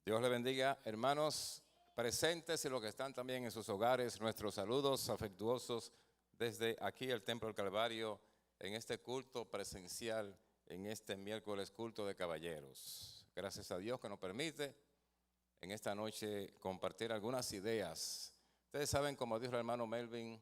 Dios le bendiga, hermanos presentes y los que están también en sus hogares. Nuestros saludos afectuosos desde aquí, el Templo del Calvario, en este culto presencial, en este miércoles culto de caballeros. Gracias a Dios que nos permite en esta noche compartir algunas ideas. Ustedes saben, como dijo el hermano Melvin,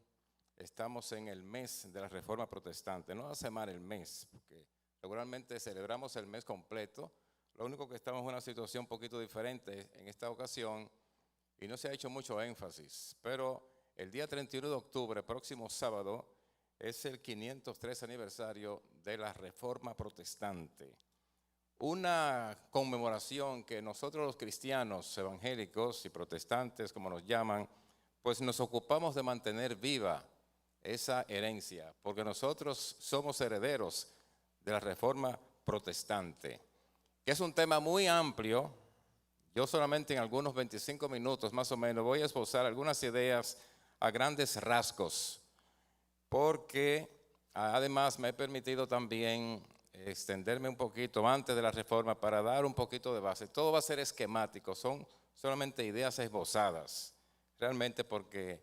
estamos en el mes de la Reforma Protestante, no la semana, el mes, porque regularmente celebramos el mes completo. Lo único que estamos en una situación un poquito diferente en esta ocasión y no se ha hecho mucho énfasis, pero el día 31 de octubre, próximo sábado, es el 503 aniversario de la Reforma Protestante. Una conmemoración que nosotros los cristianos evangélicos y protestantes, como nos llaman, pues nos ocupamos de mantener viva esa herencia, porque nosotros somos herederos de la Reforma Protestante, que es un tema muy amplio. Yo solamente en algunos 25 minutos más o menos voy a esbozar algunas ideas a grandes rasgos, porque además me he permitido también extenderme un poquito antes de la reforma para dar un poquito de base. Todo va a ser esquemático, son solamente ideas esbozadas, realmente, porque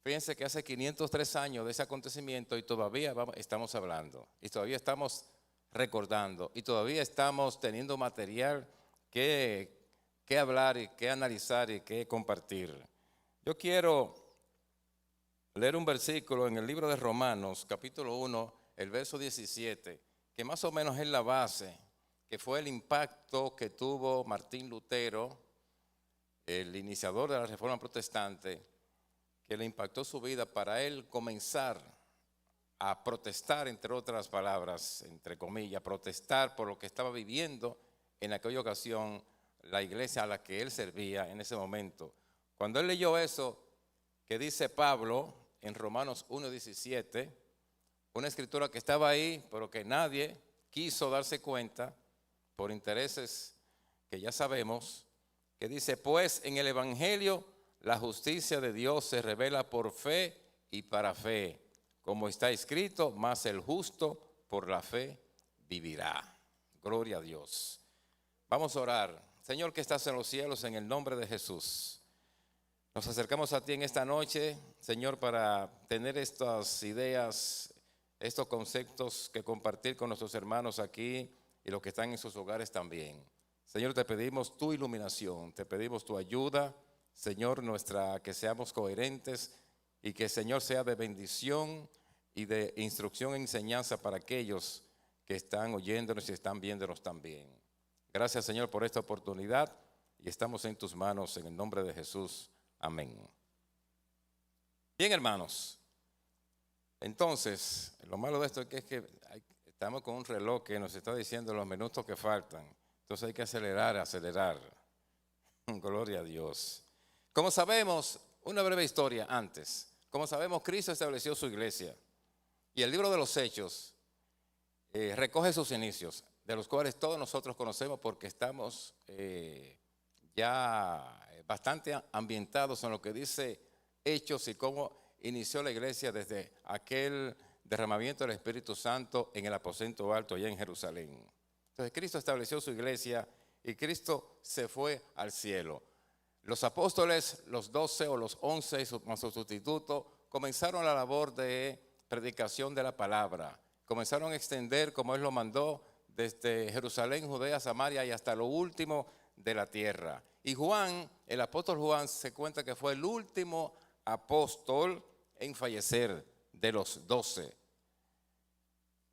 fíjense que hace 503 años de ese acontecimiento y todavía estamos hablando, y todavía estamos recordando, y todavía estamos teniendo material que hablar y que analizar y que compartir. Yo quiero leer un versículo en el libro de Romanos, capítulo 1, el verso 17, que más o menos es la base, que fue el impacto que tuvo Martín Lutero, el iniciador de la Reforma Protestante, que le impactó su vida para él comenzar a protestar, entre otras palabras, entre comillas, protestar por lo que estaba viviendo en aquella ocasión la iglesia a la que él servía en ese momento. Cuando él leyó eso que dice Pablo en Romanos 1:17, una escritura que estaba ahí, pero que nadie quiso darse cuenta por intereses que ya sabemos, que dice: pues en el Evangelio la justicia de Dios se revela por fe y para fe, como está escrito, mas el justo por la fe vivirá. Gloria a Dios. Vamos a orar. Señor que estás en los cielos, en el nombre de Jesús, nos acercamos a ti en esta noche, Señor, para tener estas ideas, estos conceptos que compartir con nuestros hermanos aquí y los que están en sus hogares también. Señor, te pedimos tu iluminación, te pedimos tu ayuda, Señor, que seamos coherentes y que, Señor, sea de bendición y de instrucción e enseñanza para aquellos que están oyéndonos y están viéndonos también. Gracias, Señor, por esta oportunidad y estamos en tus manos en el nombre de Jesús. Amén. Bien, hermanos, entonces, lo malo de esto es que estamos con un reloj que nos está diciendo los minutos que faltan. Entonces hay que acelerar. Gloria a Dios. Como sabemos, una breve historia antes. Como sabemos, Cristo estableció su iglesia y el libro de los Hechos recoge sus inicios, de los cuales todos nosotros conocemos porque estamos ya bastante ambientados en lo que dice Hechos y cómo inició la iglesia desde aquel derramamiento del Espíritu Santo en el aposento alto allá en Jerusalén. Entonces Cristo estableció su iglesia y Cristo se fue al cielo. Los apóstoles, los 12 o los 11 más su sustituto, comenzaron la labor de predicación de la palabra. Comenzaron a extender como Él lo mandó desde Jerusalén, Judea, Samaria y hasta lo último de la tierra. Y Juan, el apóstol Juan, se cuenta que fue el último apóstol en fallecer de los 12.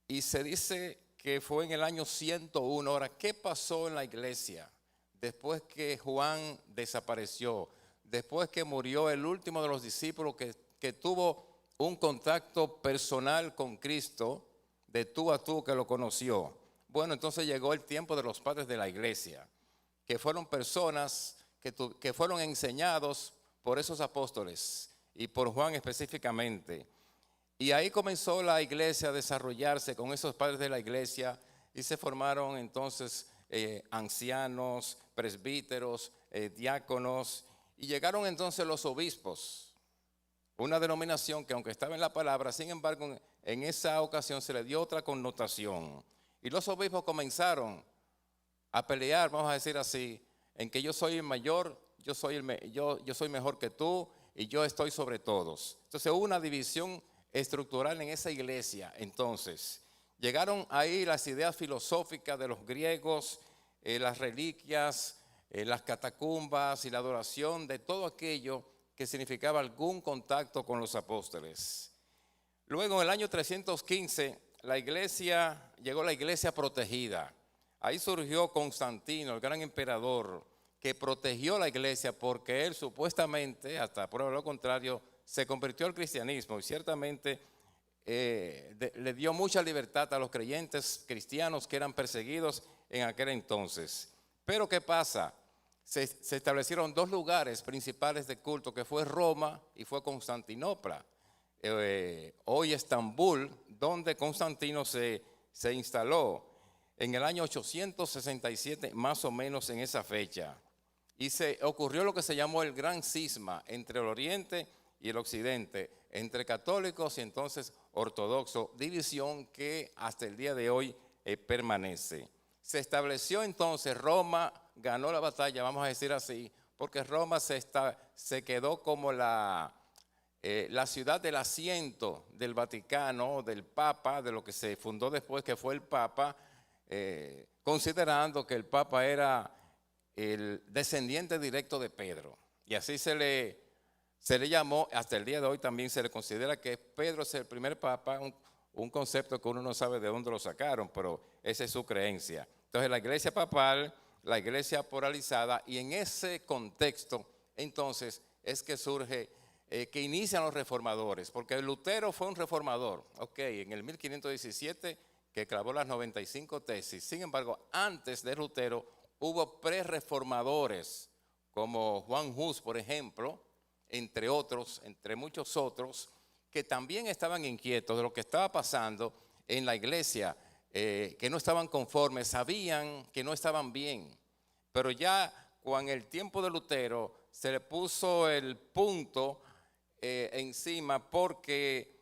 Y se dice que fue en el año 101. Ahora, ¿qué pasó en la iglesia después que Juan desapareció? Después que murió el último de los discípulos que tuvo un contacto personal con Cristo, de tú a tú, que lo conoció. Bueno, entonces llegó el tiempo de los padres de la iglesia, que fueron personas que fueron enseñados por esos apóstoles y por Juan específicamente. Y ahí comenzó la iglesia a desarrollarse con esos padres de la iglesia y se formaron entonces ancianos, presbíteros, diáconos, y llegaron entonces los obispos, una denominación que aunque estaba en la palabra, sin embargo en esa ocasión se le dio otra connotación. Y los obispos comenzaron a pelear, vamos a decir así, en que yo soy el mayor, yo soy mejor que tú y yo estoy sobre todos. Entonces hubo una división estructural en esa iglesia. Entonces llegaron ahí las ideas filosóficas de los griegos, las reliquias, las catacumbas y la adoración de todo aquello que significaba algún contacto con los apóstoles. Luego en el año 315 llegó la iglesia protegida. Ahí surgió Constantino, el gran emperador, que protegió la iglesia porque él supuestamente, hasta prueba lo contrario, se convirtió al cristianismo y ciertamente le dio mucha libertad a los creyentes cristianos que eran perseguidos en aquel entonces. Pero ¿qué pasa? Se establecieron dos lugares principales de culto, que fue Roma y fue Constantinopla. Hoy Estambul, donde Constantino se instaló en el año 867, más o menos en esa fecha. Y se ocurrió lo que se llamó el gran cisma entre el oriente y el occidente, entre católicos y entonces ortodoxos, división que hasta el día de hoy permanece. Se estableció entonces, Roma ganó la batalla, vamos a decir así, porque Roma se quedó como la ciudad del asiento del Vaticano, del Papa, de lo que se fundó después, que fue el Papa, considerando que el Papa era el descendiente directo de Pedro. Y así se le llamó, hasta el día de hoy también se le considera que Pedro es el primer Papa, un concepto que uno no sabe de dónde lo sacaron, pero esa es su creencia. Entonces la iglesia papal, la iglesia pluralizada, y en ese contexto entonces es que surge, que inician los reformadores, porque Lutero fue un reformador, en el 1517 que clavó las 95 tesis. Sin embargo, antes de Lutero hubo pre-reformadores como Juan Hus, por ejemplo, entre otros, entre muchos otros, que también estaban inquietos de lo que estaba pasando en la iglesia, que no estaban conformes, sabían que no estaban bien, pero ya con el tiempo de Lutero se le puso el punto encima porque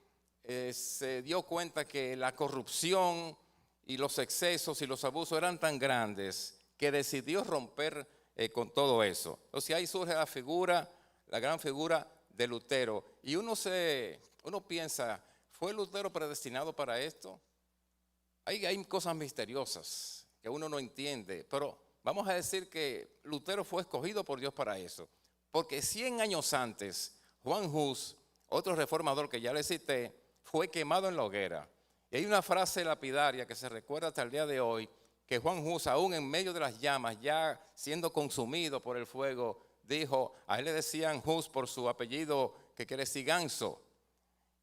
se dio cuenta que la corrupción y los excesos y los abusos eran tan grandes que decidió romper con todo eso. Entonces ahí surge la gran figura de Lutero, y uno piensa, ¿fue Lutero predestinado para esto? Hay cosas misteriosas que uno no entiende, pero vamos a decir que Lutero fue escogido por Dios para eso, porque 100 años antes, Juan Hus, otro reformador que ya le cité, fue quemado en la hoguera. Y hay una frase lapidaria que se recuerda hasta el día de hoy, que Juan Hus, aún en medio de las llamas, ya siendo consumido por el fuego, dijo, a él le decían Hus por su apellido que quiere decir ganso.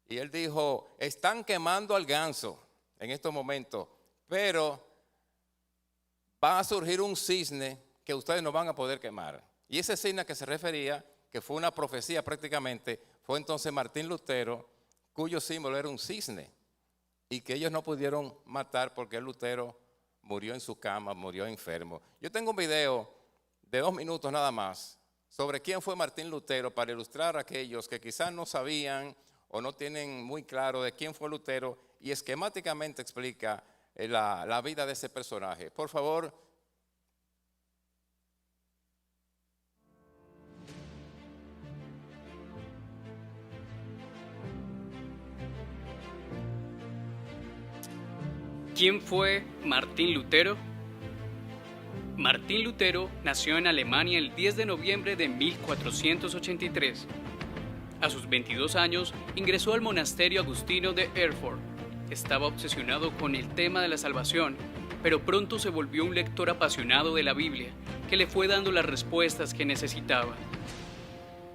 Y él dijo, están quemando al ganso en estos momentos, pero va a surgir un cisne que ustedes no van a poder quemar. Y ese cisne a que se refería, que fue una profecía prácticamente, fue entonces Martín Lutero, cuyo símbolo era un cisne, y que ellos no pudieron matar porque Lutero murió en su cama, murió enfermo. Yo tengo un video de 2 minutos nada más sobre quién fue Martín Lutero, para ilustrar a aquellos que quizás no sabían o no tienen muy claro de quién fue Lutero, y esquemáticamente explica la vida de ese personaje. Por favor. ¿Quién fue Martín Lutero? Martín Lutero nació en Alemania el 10 de noviembre de 1483. A sus 22 años ingresó al monasterio agustino de Erfurt. Estaba obsesionado con el tema de la salvación, pero pronto se volvió un lector apasionado de la Biblia, que le fue dando las respuestas que necesitaba.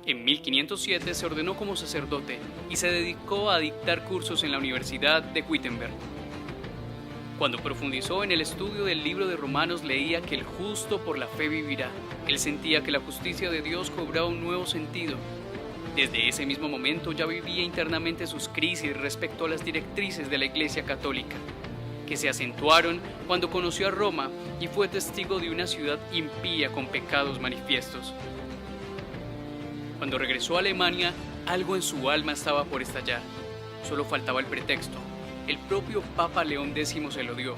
En 1507 se ordenó como sacerdote y se dedicó a dictar cursos en la Universidad de Wittenberg. Cuando profundizó en el estudio del libro de Romanos, leía que el justo por la fe vivirá. Él sentía que la justicia de Dios cobraba un nuevo sentido. Desde ese mismo momento ya vivía internamente sus crisis respecto a las directrices de la Iglesia Católica, que se acentuaron cuando conoció a Roma y fue testigo de una ciudad impía con pecados manifiestos. Cuando regresó a Alemania, algo en su alma estaba por estallar. Solo faltaba el pretexto. El propio Papa León X se lo dio,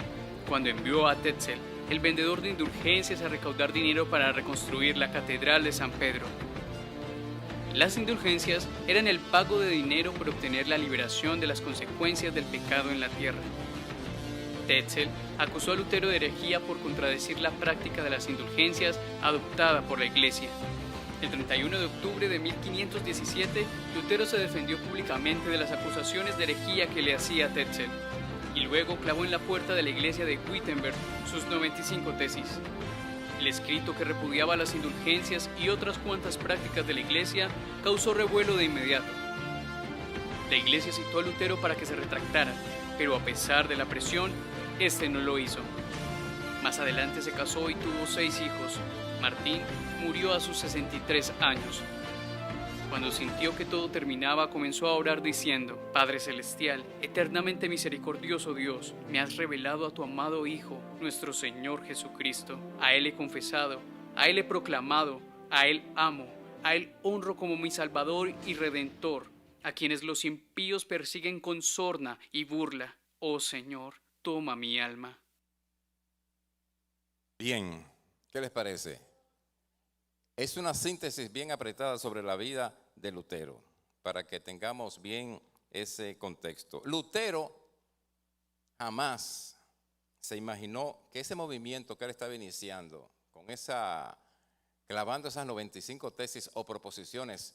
cuando envió a Tetzel, el vendedor de indulgencias a recaudar dinero para reconstruir la Catedral de San Pedro. Las indulgencias eran el pago de dinero por obtener la liberación de las consecuencias del pecado en la tierra. Tetzel acusó a Lutero de herejía por contradecir la práctica de las indulgencias adoptada por la Iglesia. El 31 de octubre de 1517, Lutero se defendió públicamente de las acusaciones de herejía que le hacía Tetzel, y luego clavó en la puerta de la iglesia de Wittenberg sus 95 tesis. El escrito que repudiaba las indulgencias y otras cuantas prácticas de la iglesia causó revuelo de inmediato. La iglesia citó a Lutero para que se retractara, pero a pesar de la presión, este no lo hizo. Más adelante se casó y tuvo 6 hijos. Martín murió a sus 63 años. Cuando sintió que todo terminaba, comenzó a orar diciendo: Padre Celestial, eternamente misericordioso Dios, me has revelado a tu amado Hijo, nuestro Señor Jesucristo. A Él he confesado, a Él he proclamado, a Él amo, a Él honro como mi Salvador y Redentor, a quienes los impíos persiguen con sorna y burla. Oh Señor, toma mi alma. Bien, ¿qué les parece? Es una síntesis bien apretada sobre la vida de Lutero, para que tengamos bien ese contexto. Lutero jamás se imaginó que ese movimiento que él estaba iniciando, clavando esas 95 tesis o proposiciones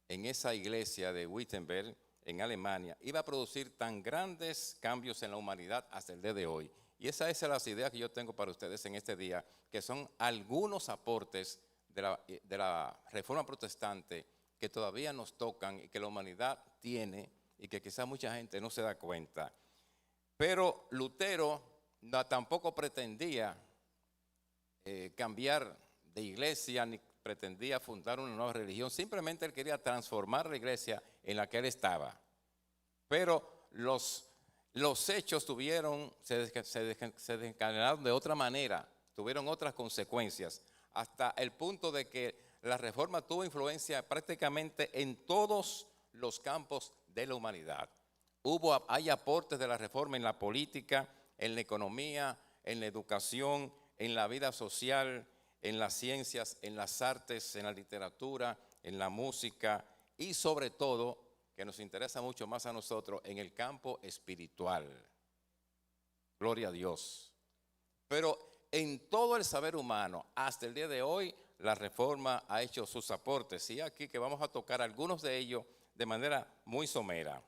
en esa iglesia de Wittenberg, en Alemania, iba a producir tan grandes cambios en la humanidad hasta el día de hoy. Y esa es la idea que yo tengo para ustedes en este día, que son algunos aportes de la Reforma Protestante que todavía nos tocan y que la humanidad tiene y que quizás mucha gente no se da cuenta. Pero Lutero tampoco pretendía cambiar de iglesia ni pretendía fundar una nueva religión, simplemente él quería transformar la iglesia en la que él estaba. Pero los hechos se desencadenaron de otra manera, tuvieron otras consecuencias, hasta el punto de que la Reforma tuvo influencia prácticamente en todos los campos de la humanidad. Hay aportes de la Reforma en la política, en la economía, en la educación, en la vida social, en las ciencias, en las artes, en la literatura, en la música y sobre todo, que nos interesa mucho más a nosotros, en el campo espiritual. Gloria a Dios. Pero en todo el saber humano, hasta el día de hoy, la Reforma ha hecho sus aportes. Y aquí que vamos a tocar algunos de ellos de manera muy somera.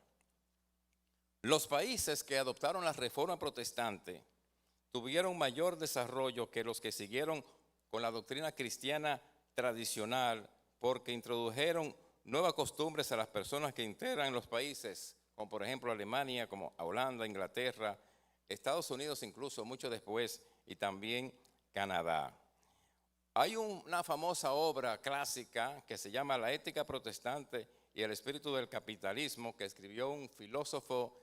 Los países que adoptaron la Reforma Protestante tuvieron mayor desarrollo que los que siguieron con la doctrina cristiana tradicional, porque introdujeron nuevas costumbres a las personas que integran los países, como por ejemplo Alemania, como Holanda, Inglaterra, Estados Unidos incluso mucho después, y también Canadá. Hay una famosa obra clásica que se llama La ética protestante y el espíritu del capitalismo, que escribió un filósofo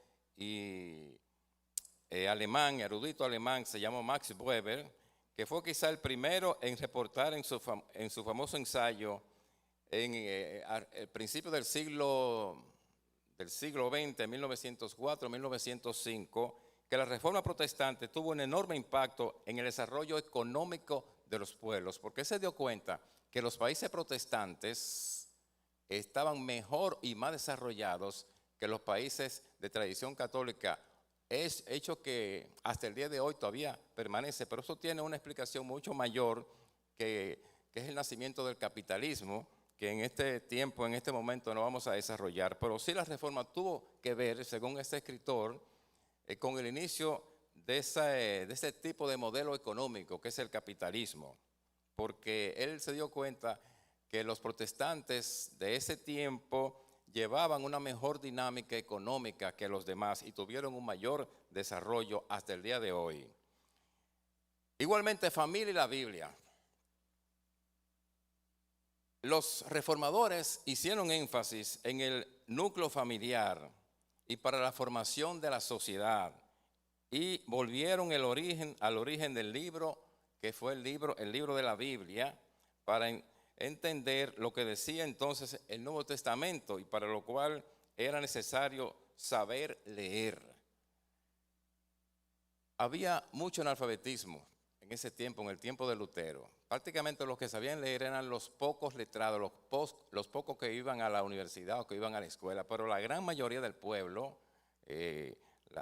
alemán, erudito alemán, se llama Max Weber, que fue quizá el primero en reportar en su famoso ensayo en el principio del siglo XX, 1904-1905, que la Reforma Protestante tuvo un enorme impacto en el desarrollo económico de los pueblos, porque se dio cuenta que los países protestantes estaban mejor y más desarrollados que los países de tradición católica, es hecho que hasta el día de hoy todavía permanece, pero eso tiene una explicación mucho mayor que es el nacimiento del capitalismo, que en este tiempo, en este momento no vamos a desarrollar, pero sí la Reforma tuvo que ver, según este escritor, con el inicio de ese tipo de modelo económico que es el capitalismo, porque él se dio cuenta que los protestantes de ese tiempo llevaban una mejor dinámica económica que los demás y tuvieron un mayor desarrollo hasta el día de hoy. Igualmente, familia y la Biblia. Los reformadores hicieron énfasis en el núcleo familiar y para la formación de la sociedad y volvieron al origen del libro, que fue el libro de la Biblia, para entender lo que decía entonces el Nuevo Testamento y para lo cual era necesario saber leer. Había mucho analfabetismo en ese tiempo, en el tiempo de Lutero. Prácticamente los que sabían leer eran los pocos letrados, los pocos que iban a la universidad o que iban a la escuela, pero la gran mayoría del pueblo,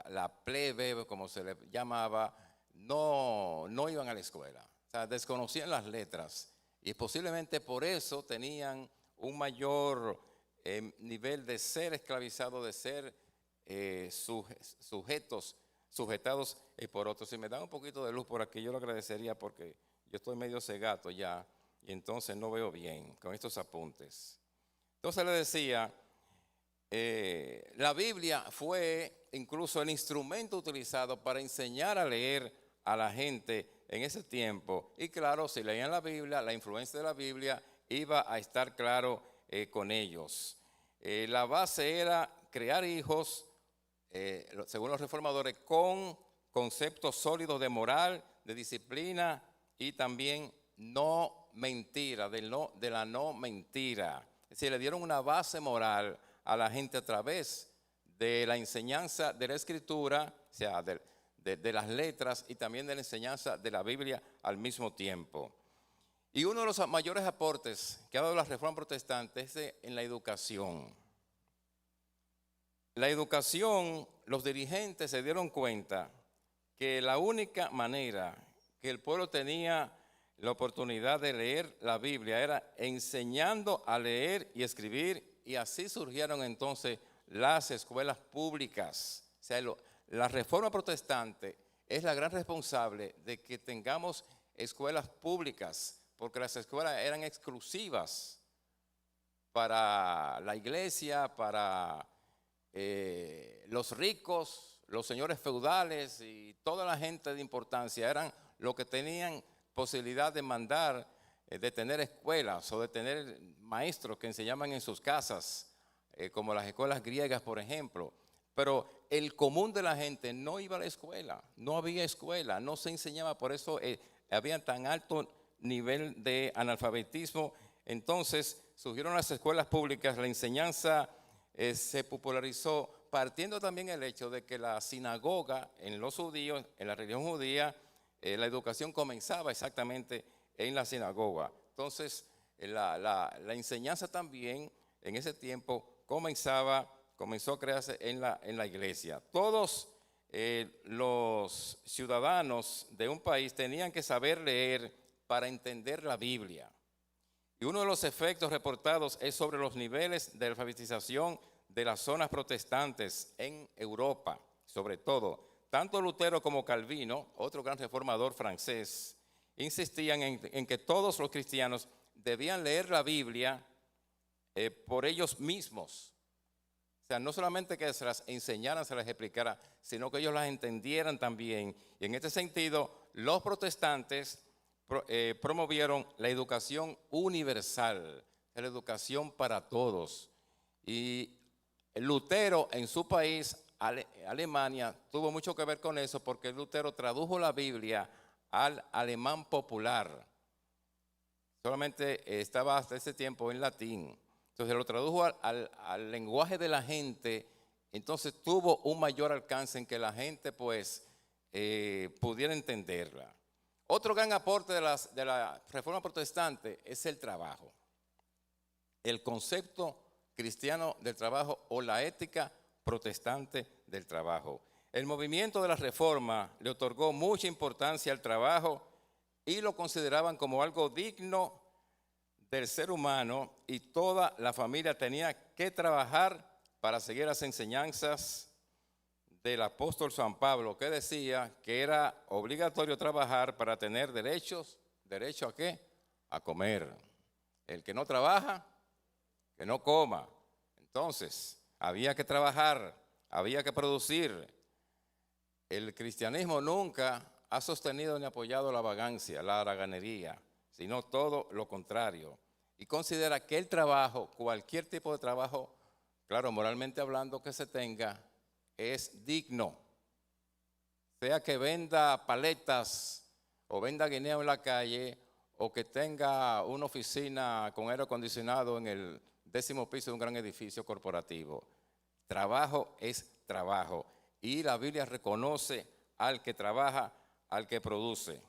la plebe, como se le llamaba, no iban a la escuela. O sea, desconocían las letras y posiblemente por eso tenían un mayor nivel de ser esclavizados, de ser sujetados por otros. Si me dan un poquito de luz por aquí, yo lo agradecería porque yo estoy medio cegato ya y entonces no veo bien con estos apuntes. Entonces le decía, la Biblia fue incluso el instrumento utilizado para enseñar a leer a la gente en ese tiempo. Y claro, si leían la Biblia, la influencia de la Biblia iba a estar claro con ellos. La base era crear hijos, según los reformadores, con conceptos sólidos de moral, de disciplina y también no mentira, de la no mentira. Es decir, le dieron una base moral a la gente a través de la enseñanza de la Escritura, o sea, de las letras y también de la enseñanza de la Biblia al mismo tiempo. Y uno de los mayores aportes que ha dado la Reforma Protestante es en la educación. La educación, los dirigentes se dieron cuenta que la única manera que el pueblo tenía la oportunidad de leer la Biblia era enseñando a leer y escribir, y así surgieron entonces las escuelas públicas. O sea, la Reforma Protestante es la gran responsable de que tengamos escuelas públicas, porque las escuelas eran exclusivas para la iglesia, para los ricos, los señores feudales y toda la gente de importancia eran los que tenían posibilidad de mandar, de tener escuelas o de tener maestros que enseñaban en sus casas, como las escuelas griegas, por ejemplo. Pero el común de la gente no iba a la escuela, no había escuela, no se enseñaba, por eso había tan alto nivel de analfabetismo. Entonces surgieron las escuelas públicas, la enseñanza se popularizó, partiendo también el hecho de que la sinagoga en los judíos, en la religión judía, la educación comenzaba exactamente en la sinagoga. Entonces la enseñanza también en ese tiempo comenzó a crearse en la iglesia. Todos los ciudadanos de un país tenían que saber leer para entender la Biblia. Y uno de los efectos reportados es sobre los niveles de alfabetización de las zonas protestantes en Europa, sobre todo. Tanto Lutero como Calvino, otro gran reformador francés, insistían en que todos los cristianos debían leer la Biblia por ellos mismos. O sea, no solamente que se las enseñaran, se las explicara, sino que ellos las entendieran también. Y en este sentido, los protestantes promovieron la educación universal, la educación para todos. Y Lutero en su país, Alemania, tuvo mucho que ver con eso, porque Lutero tradujo la Biblia al alemán popular. Solamente estaba hasta ese tiempo en latín. Entonces lo tradujo al lenguaje de la gente. Entonces tuvo un mayor alcance en que la gente pues pudiera entenderla. Otro gran aporte de la Reforma Protestante es el trabajo. El concepto cristiano del trabajo o la ética protestante del trabajo. El movimiento de la Reforma le otorgó mucha importancia al trabajo y lo consideraban como algo digno del ser humano, y toda la familia tenía que trabajar para seguir las enseñanzas del apóstol San Pablo, que decía que era obligatorio trabajar para tener derechos. ¿Derecho a qué? A comer. El que no trabaja, que no coma. Entonces, había que trabajar, había que producir. El cristianismo nunca ha sostenido ni apoyado la vagancia, la haraganería, sino todo lo contrario. Y considera que el trabajo, cualquier tipo de trabajo, claro, moralmente hablando, que se tenga, es digno. Sea que venda paletas o venda guineo en la calle, o que tenga una oficina con aire acondicionado en el 10º piso de un gran edificio corporativo. Trabajo es trabajo. Y la Biblia reconoce al que trabaja, al que produce.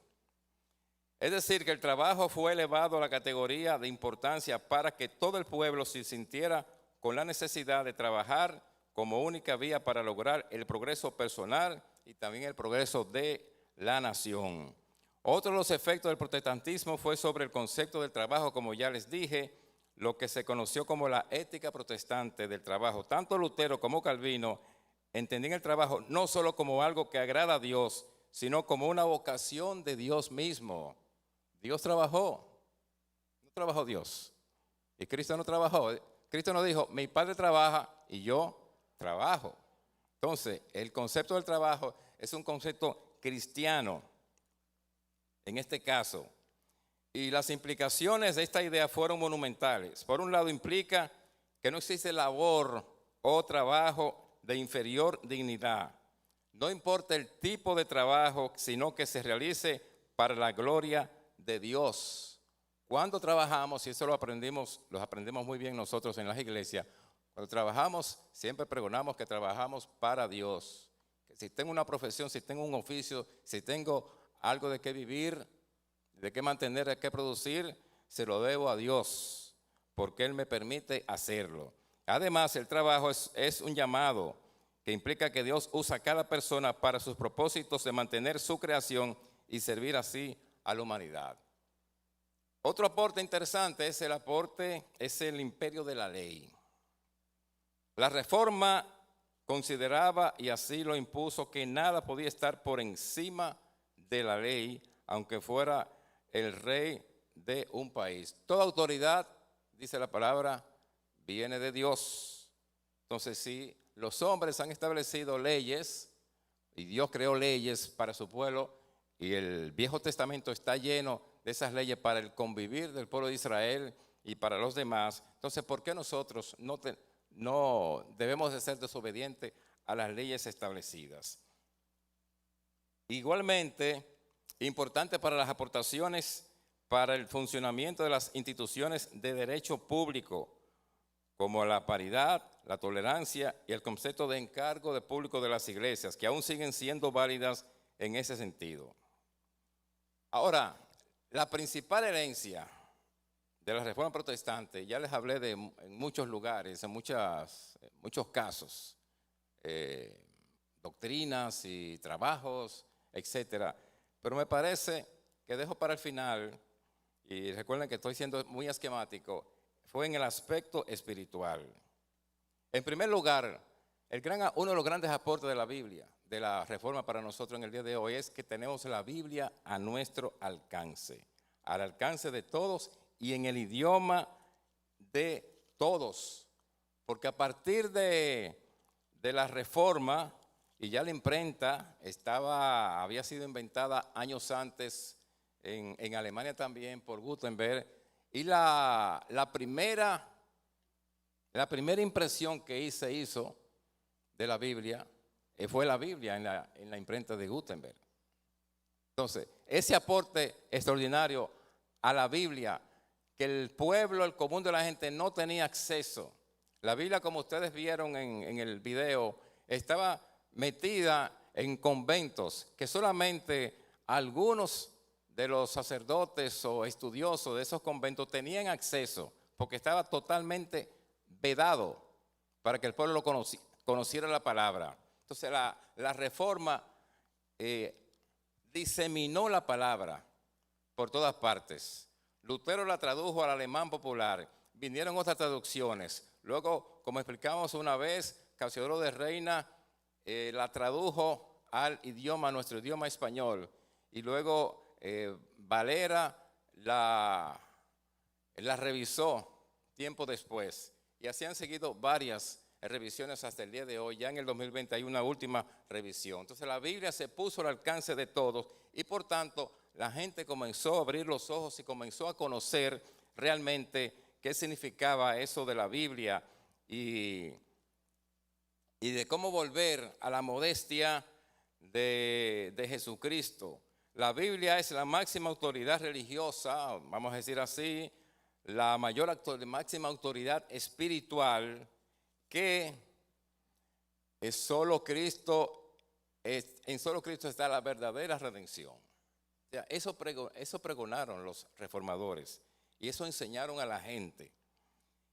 Es decir, que el trabajo fue elevado a la categoría de importancia para que todo el pueblo se sintiera con la necesidad de trabajar como única vía para lograr el progreso personal y también el progreso de la nación. Otro de los efectos del protestantismo fue sobre el concepto del trabajo, como ya les dije, lo que se conoció como la ética protestante del trabajo. Tanto Lutero como Calvino entendían el trabajo no solo como algo que agrada a Dios, sino como una vocación de Dios mismo. Dios trabajó, no trabajó Dios. Y Cristo no trabajó. Cristo no dijo, mi Padre trabaja y yo trabajo. Entonces, el concepto del trabajo es un concepto cristiano, en este caso. Y las implicaciones de esta idea fueron monumentales. Por un lado, implica que no existe labor o trabajo de inferior dignidad. No importa el tipo de trabajo, sino que se realice para la gloria de Dios. Cuando trabajamos, y eso lo aprendimos muy bien nosotros en las iglesias, cuando trabajamos, siempre pregonamos que trabajamos para Dios. Que si tengo una profesión, si tengo un oficio, si tengo algo de qué vivir, de qué mantener, de qué producir, se lo debo a Dios, porque Él me permite hacerlo. Además, el trabajo es un llamado que implica que Dios usa a cada persona para sus propósitos de mantener su creación y servir así a la humanidad. Otro aporte interesante es el imperio de la ley. La Reforma consideraba, y así lo impuso, que nada podía estar por encima de la ley, aunque fuera el rey de un país. Toda autoridad, dice la palabra, viene de Dios. Entonces, si los hombres han establecido leyes, y Dios creó leyes para su pueblo, y el Viejo Testamento está lleno de esas leyes para el convivir del pueblo de Israel y para los demás, entonces, ¿por qué nosotros no debemos de ser desobedientes a las leyes establecidas? Igualmente, importante para las aportaciones para el funcionamiento de las instituciones de derecho público, como la paridad, la tolerancia y el concepto de encargo de público de las iglesias, que aún siguen siendo válidas en ese sentido. Ahora, la principal herencia de la Reforma Protestante, ya les hablé en muchos lugares, en muchos casos, doctrinas y trabajos, etcétera. Pero me parece que dejo para el final, y recuerden que estoy siendo muy esquemático, fue en el aspecto espiritual. En primer lugar, uno de los grandes aportes de la Biblia, de la Reforma para nosotros en el día de hoy, es que tenemos la Biblia a nuestro alcance, al alcance de todos y en el idioma de todos. Porque a partir de la Reforma, y ya la imprenta había sido inventada años antes en Alemania también por Gutenberg, y la primera impresión que se hizo de la Biblia fue la Biblia en la imprenta de Gutenberg. Entonces, ese aporte extraordinario a la Biblia, que el pueblo, el común de la gente no tenía acceso. La Biblia, como ustedes vieron en el video, estaba metida en conventos que solamente algunos de los sacerdotes o estudiosos de esos conventos tenían acceso, porque estaba totalmente vedado para que el pueblo conociera la palabra. Entonces la Reforma diseminó la palabra por todas partes. Lutero la tradujo al alemán popular, vinieron otras traducciones. Luego, como explicamos una vez, Casiodoro de Reina la tradujo al nuestro idioma español. Y luego Valera la revisó tiempo después. Y así han seguido varias revisiones hasta el día de hoy. Ya en el 2020 hay una última revisión. Entonces la Biblia se puso al alcance de todos y por tanto la gente comenzó a abrir los ojos y comenzó a conocer realmente qué significaba eso de la Biblia y de cómo volver a la modestia de Jesucristo. La Biblia es la máxima autoridad religiosa, vamos a decir así, la máxima autoridad espiritual que en solo Cristo está la verdadera redención. sea, eso pregonaron los reformadores y eso enseñaron a la gente.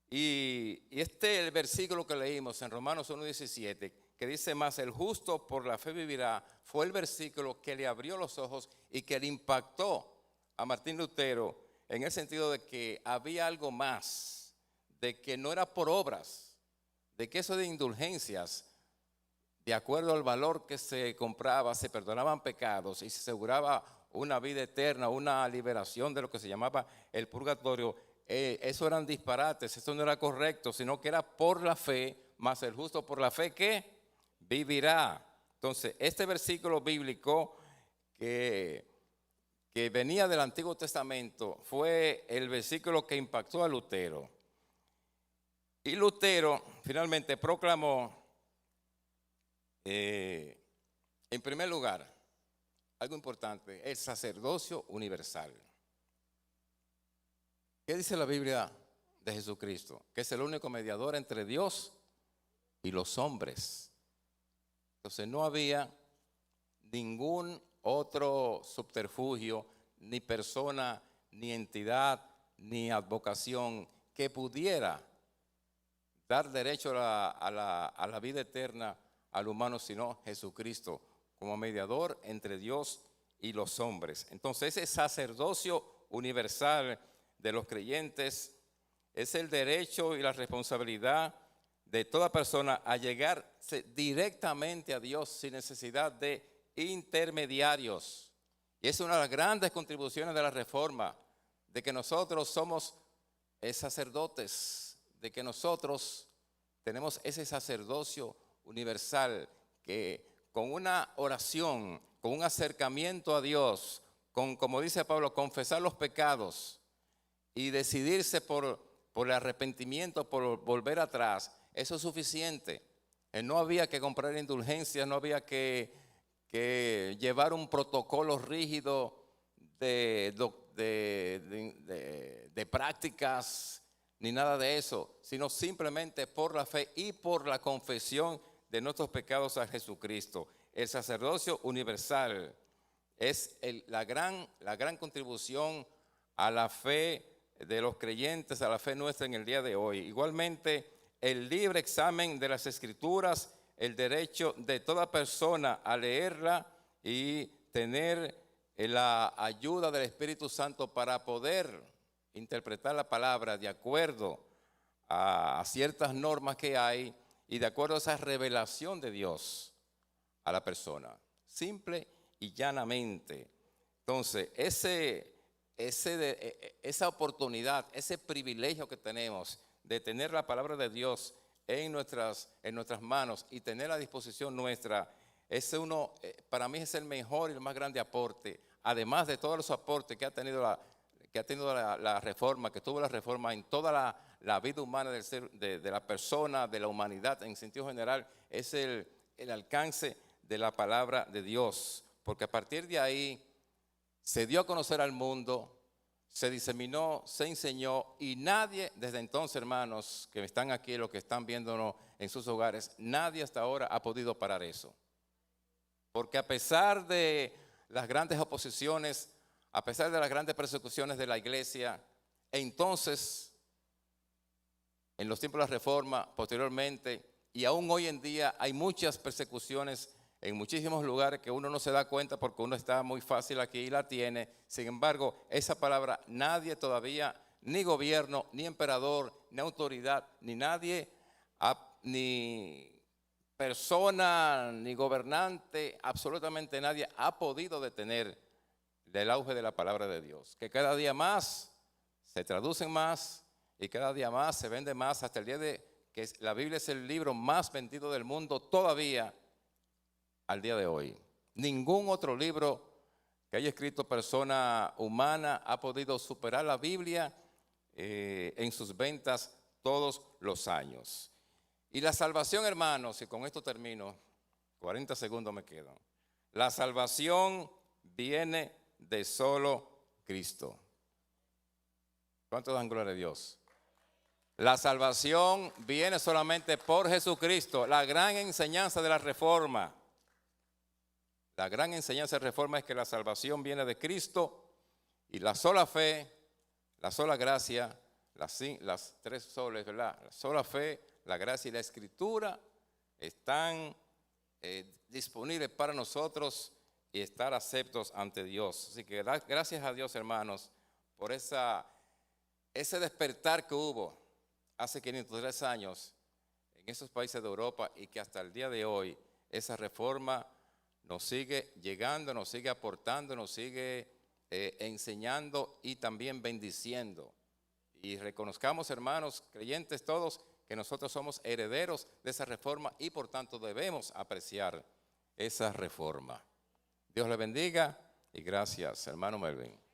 Y el versículo que leímos en Romanos 1:17, que dice más, el justo por la fe vivirá, fue el versículo que le abrió los ojos y que le impactó a Martín Lutero en el sentido de que había algo más, de que no era por obras, de que eso de indulgencias, de acuerdo al valor que se compraba, se perdonaban pecados y se aseguraba una vida eterna, una liberación de lo que se llamaba el purgatorio. Eso eran disparates, eso no era correcto, sino que era por la fe, más el justo por la fe que vivirá. Entonces, este versículo bíblico que venía del Antiguo Testamento fue el versículo que impactó a Lutero. Y Lutero finalmente proclamó, en primer lugar, algo importante, el sacerdocio universal. ¿Qué dice la Biblia de Jesucristo? Que es el único mediador entre Dios y los hombres. Entonces no había ningún otro subterfugio, ni persona, ni entidad, ni advocación que pudiera dar derecho a la vida eterna al humano, sino Jesucristo como mediador entre Dios y los hombres. Entonces ese sacerdocio universal de los creyentes es el derecho y la responsabilidad de toda persona a llegarse directamente a Dios sin necesidad de intermediarios. Y es una de las grandes contribuciones de la Reforma, de que nosotros somos sacerdotes, de que nosotros tenemos ese sacerdocio universal que con una oración, con un acercamiento a Dios, con, como dice Pablo, confesar los pecados y decidirse por el arrepentimiento, por volver atrás, eso es suficiente. No había que comprar indulgencias, no había que llevar un protocolo rígido de prácticas, ni nada de eso, sino simplemente por la fe y por la confesión de nuestros pecados a Jesucristo. El sacerdocio universal es la gran contribución a la fe de los creyentes, a la fe nuestra en el día de hoy. Igualmente, el libre examen de las Escrituras, el derecho de toda persona a leerla y tener la ayuda del Espíritu Santo para poder interpretar la palabra de acuerdo a ciertas normas que hay y de acuerdo a esa revelación de Dios a la persona, simple y llanamente. Entonces, esa oportunidad, ese privilegio que tenemos de tener la palabra de Dios en nuestras manos y tener a disposición nuestra, para mí es el mejor y el más grande aporte, además de todos los aportes que ha tenido la Reforma, que tuvo la Reforma en toda la vida humana de la persona, de la humanidad en sentido general, es el alcance de la palabra de Dios, porque a partir de ahí se dio a conocer al mundo, se diseminó, se enseñó y nadie desde entonces, hermanos, que están aquí, los que están viéndonos en sus hogares, nadie hasta ahora ha podido parar eso. Porque a pesar de las grandes oposiciones, a pesar de las grandes persecuciones de la iglesia, entonces, en los tiempos de la Reforma, posteriormente, y aún hoy en día hay muchas persecuciones en muchísimos lugares que uno no se da cuenta porque uno está muy fácil aquí y la tiene. Sin embargo, esa palabra nadie todavía, ni gobierno, ni emperador, ni autoridad, ni nadie, ni persona, ni gobernante, absolutamente nadie ha podido detener el auge de la palabra de Dios, que cada día más se traducen más y cada día más se vende más, hasta el día de que la Biblia es el libro más vendido del mundo todavía al día de hoy. Ningún otro libro que haya escrito persona humana ha podido superar la Biblia en sus ventas todos los años. Y la salvación, hermanos, y con esto termino, 40 segundos me quedan. La salvación viene de solo Cristo. ¿Cuántos dan gloria a Dios? La salvación viene solamente por Jesucristo, la gran enseñanza de la Reforma. La gran enseñanza de Reforma es que la salvación viene de Cristo y la sola fe, la sola gracia, las tres soles, ¿verdad? La sola fe, la gracia y la escritura están disponibles para nosotros y estar aceptos ante Dios. Así que gracias a Dios, hermanos, por ese despertar que hubo hace 503 años en esos países de Europa y que hasta el día de hoy esa reforma nos sigue llegando, nos sigue aportando, nos sigue enseñando y también bendiciendo. Y reconozcamos, hermanos creyentes todos, que nosotros somos herederos de esa reforma y por tanto debemos apreciar esa reforma. Dios le bendiga y gracias, hermano Melvin.